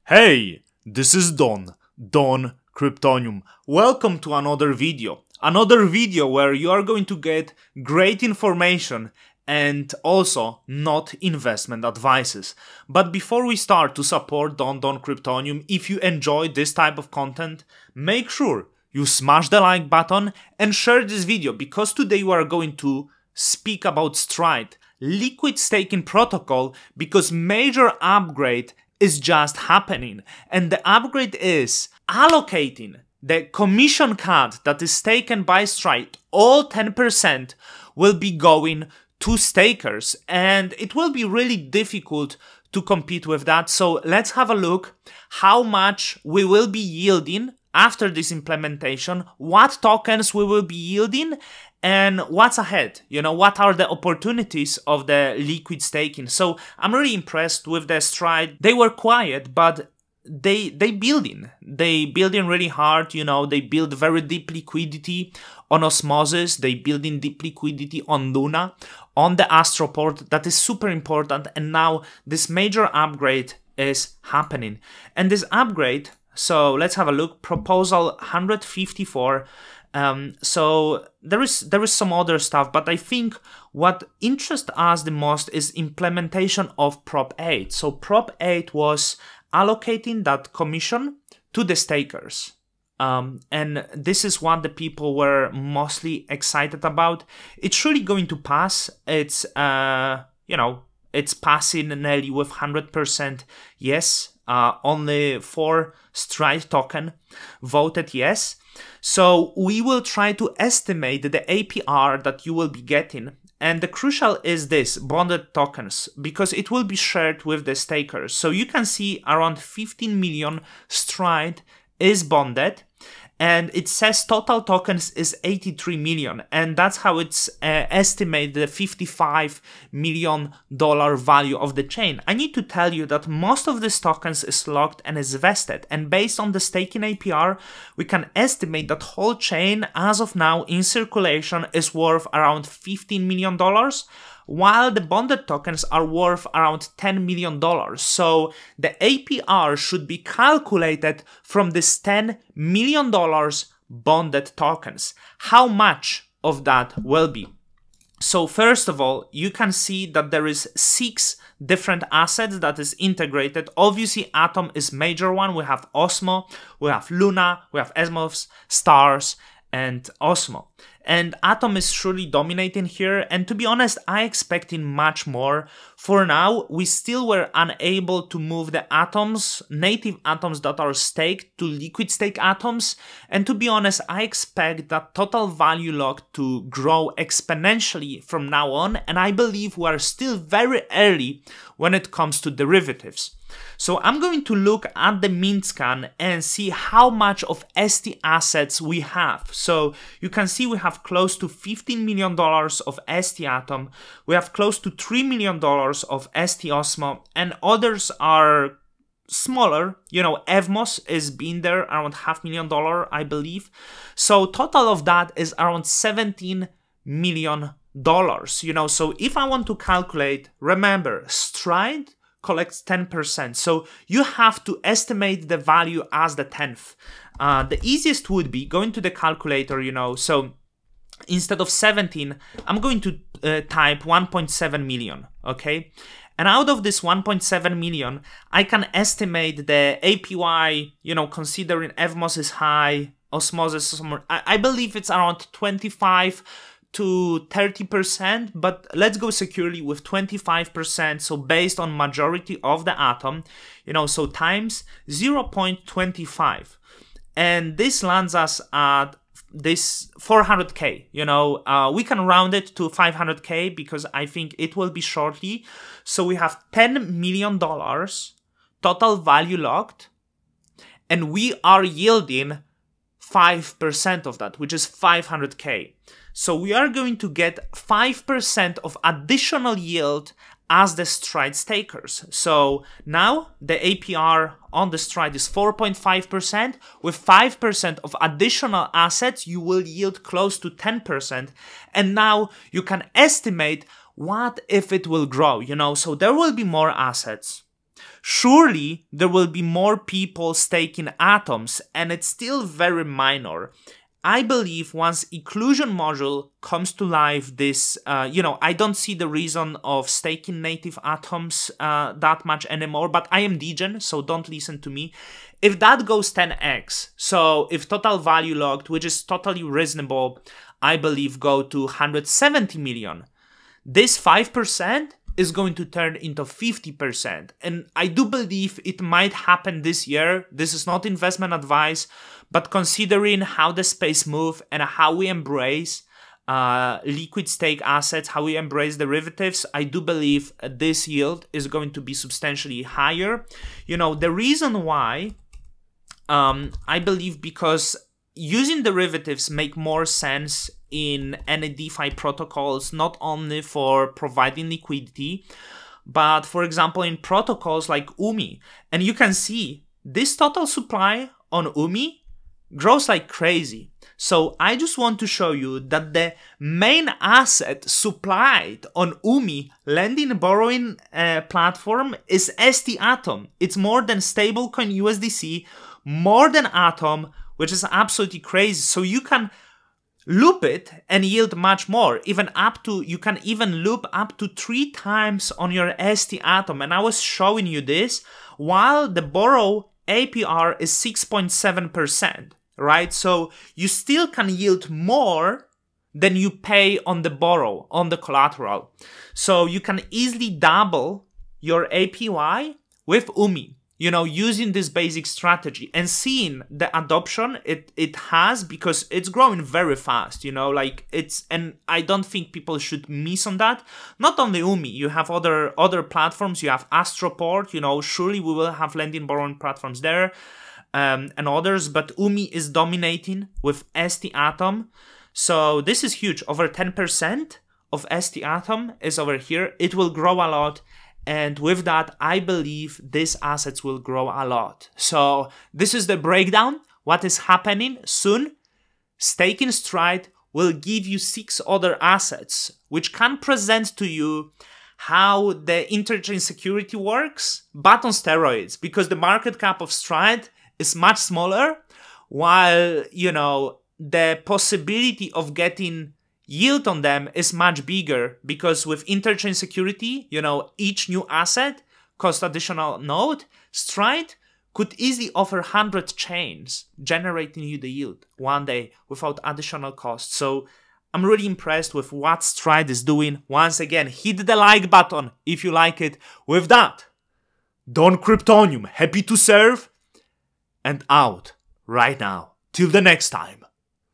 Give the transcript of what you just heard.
Hey, this is Don Kryptonium. Welcome to another video. Another video where you are going to get great information and also not investment advices. But before we start to support Don Kryptonium, if you enjoy this type of content, make sure you smash the like button and share this video, because today we are going to speak about Stride, liquid staking protocol, because major upgrade is just happening, and the upgrade is allocating the commission cut that is taken by Stride. All 10% will be going to stakers, and it will be really difficult to compete with that. So let's have a look how much we will be yielding after this implementation, what tokens we will be yielding, and what's ahead. You know, what are the opportunities of the liquid staking. So I'm really impressed with the Stride. They were quiet, but they building really hard. You know, they build very deep liquidity on Osmosis, they building deep liquidity on Luna, on the Astroport. That is super important, and now this major upgrade is happening. And this upgrade, so let's have a look. Proposal 154. So there is some other stuff, but I think what interests us the most is implementation of Prop 8. So Prop 8 was allocating that commission to the stakers. And this is what the people were mostly excited about. It's really going to pass. It's, you know, it's passing nearly with 100% yes. Only 4 Stride token voted yes. So we will try to estimate the APR that you will be getting. And the crucial is this, bonded tokens, because it will be shared with the stakers. So you can see around 15 million Stride is bonded, and it says total tokens is 83 million, and that's how it's estimated the $55 million value of the chain. I need to tell you that most of these tokens is locked and is vested, and based on the staking APR, we can estimate that whole chain as of now in circulation is worth around $15 million, while the bonded tokens are worth around $10 million. So the APR should be calculated from this $10 million bonded tokens. How much of that will be? So first of all, you can see that there is 6 different assets that is integrated. Obviously, Atom is major one. We have Osmo, we have Luna, we have Esmos, Stars, and Osmo. And Atom is truly dominating here, and to be honest, I expecting much more. For now, we still were unable to move the atoms, native atoms that are staked, to liquid stake atoms, and to be honest, I expect that total value lock to grow exponentially from now on, and I believe we are still very early when it comes to derivatives. So I'm going to look at the mint scan and see how much of ST assets we have. So you can see we have close to $15 million of ST Atom, we have close to $3 million of ST Osmo, and others are smaller. You know, Evmos is being there around $500,000, I believe. So total of that is around $17 million. You know, so if I want to calculate, remember, Stride collects 10%. So you have to estimate the value as the 10th. The easiest would be going to the calculator, you know, so instead of 17, I'm going to type 1.7 million, okay? And out of this 1.7 million, I can estimate the APY, you know, considering Evmos is high, Osmosis, I believe it's around 25 to 30%, but let's go securely with 25%. So based on majority of the Atom, you know, so times 0.25. And this lands us at this 400k, you know, we can round it to 500k because I think it will be shortly. So we have $10 million total value locked, and we are yielding 5% of that, which is 500k. So we are going to get 5% of additional yield as the Stride stakers. So now the APR on the Stride is 4.5%. With 5% of additional assets, you will yield close to 10%. And now you can estimate what if it will grow, you know, so there will be more assets. Surely there will be more people staking atoms, and it's still very minor. I believe once Inclusion module comes to life, this, I don't see the reason of staking native atoms that much anymore, but I am degen, so don't listen to me. If that goes 10x, so if total value locked, which is totally reasonable, I believe go to 170 million, this 5% is going to turn into 50%. And I do believe it might happen this year. This is not investment advice, but considering how the space moves and how we embrace liquid stake assets, how we embrace derivatives, I do believe this yield is going to be substantially higher. The reason why, I believe because using derivatives make more sense in any DeFi protocols, not only for providing liquidity, but for example in protocols like UMI. And you can see this total supply on UMI grows like crazy. So I just want to show you that the main asset supplied on UMI lending and borrowing platform is ST Atom. It's more than stablecoin USDC, more than Atom, which is absolutely crazy. So you can loop it and yield much more, you can even loop up to 3 times on your ST Atom. And I was showing you this while the borrow APR is 6.7%, right? So you still can yield more than you pay on the borrow, on the collateral. So you can easily double your APY with UMI, using this basic strategy and seeing the adoption it has, because it's growing very fast, and I don't think people should miss on that. Not only UMI, you have other platforms, you have Astroport, surely we will have lending borrowing platforms there, and others, but UMI is dominating with ST Atom. So this is huge. Over 10% of ST Atom is over here. It will grow a lot. And with that, I believe these assets will grow a lot. So this is the breakdown. What is happening soon? Staking Stride will give you 6 other assets, which can present to you how the interchain security works, but on steroids, because the market cap of Stride is much smaller, while, the possibility of getting yield on them is much bigger, because with interchain security, each new asset costs additional node. Stride could easily offer 100 chains, generating you the yield one day without additional cost. So I'm really impressed with what Stride is doing. Once again, hit the like button if you like it. With that, Don Cryptonium, happy to serve, and out right now. Till the next time.